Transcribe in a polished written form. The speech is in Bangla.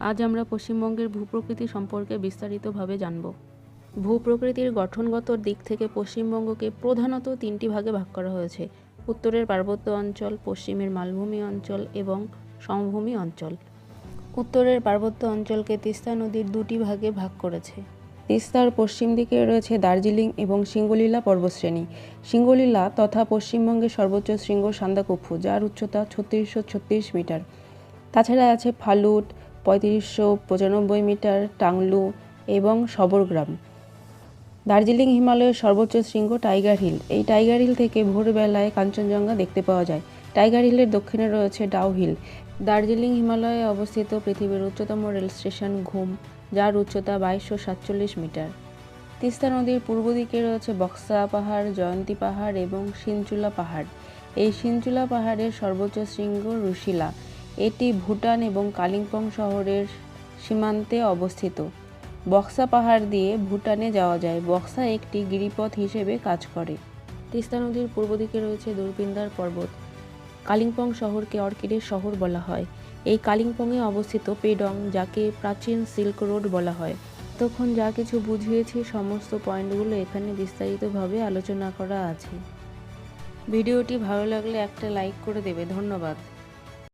আজ আমরা পশ্চিমবঙ্গের ভূপ্রকৃতি সম্পর্কে বিস্তারিতভাবে জানব। ভূপ্রকৃতির গঠনগত দিক থেকে পশ্চিমবঙ্গকে প্রধানত তিনটি ভাগে ভাগ করা হয়েছে: উত্তরের পার্বত্য অঞ্চল, পশ্চিমের মালভূমি অঞ্চল এবং সমভূমি অঞ্চল। উত্তরের পার্বত্য অঞ্চলকে তিস্তা নদীর দুটি ভাগে ভাগ করেছে। তিস্তার পশ্চিম দিকে রয়েছে দার্জিলিং এবং সিঙ্গলিলা পর্বতশ্রেণী। সিঙ্গলিলা তথা পশ্চিমবঙ্গের সর্বোচ্চ শৃঙ্গ সান্দাকফু, যার উচ্চতা 3636 মিটার। তাছাড়া আছে ফালুট 3595 মিটার, টাংলু এবং সবরগ্রাম। দার্জিলিং হিমালয়ের সর্বোচ্চ শৃঙ্গ টাইগার হিল। এই টাইগার হিল থেকে ভোরবেলায় কাঞ্চনজঙ্ঘা দেখতে পাওয়া যায়। টাইগার হিলের দক্ষিণে রয়েছে ডাউ হিল। দার্জিলিং হিমালয়ে অবস্থিত পৃথিবীর উচ্চতম রেল স্টেশন ঘুম, যার উচ্চতা 2247 মিটার। তিস্তা নদীর পূর্ব দিকে রয়েছে বক্সা পাহাড়, জয়ন্তী পাহাড় এবং সিনচুলা পাহাড়। এই সিনচুলা পাহাড়ের সর্বোচ্চ শৃঙ্গ রুশিলা। এটি ভুটান এবং কালিম্পং শহরের সীমান্তে অবস্থিত। বক্সা পাহাড় দিয়ে ভুটানে যাওয়া যায়। বক্সা একটি গিরিপথ হিসেবে কাজ করে। তিস্তা নদীর পূর্ব দিকে রয়েছে দুরপিন্দার পর্বত। কালিম্পং শহরকে অর্কিডের শহর বলা হয়। এই কালিম্পংয়ে অবস্থিত পেডং, যাকে প্রাচীন সিল্ক রোড বলা হয়। এতক্ষণ যা কিছু বুঝিয়েছি সমস্ত পয়েন্টগুলো এখানে বিস্তারিতভাবে আলোচনা করা আছে। ভিডিওটি ভালো লাগলে একটা লাইক করে দেবে। ধন্যবাদ।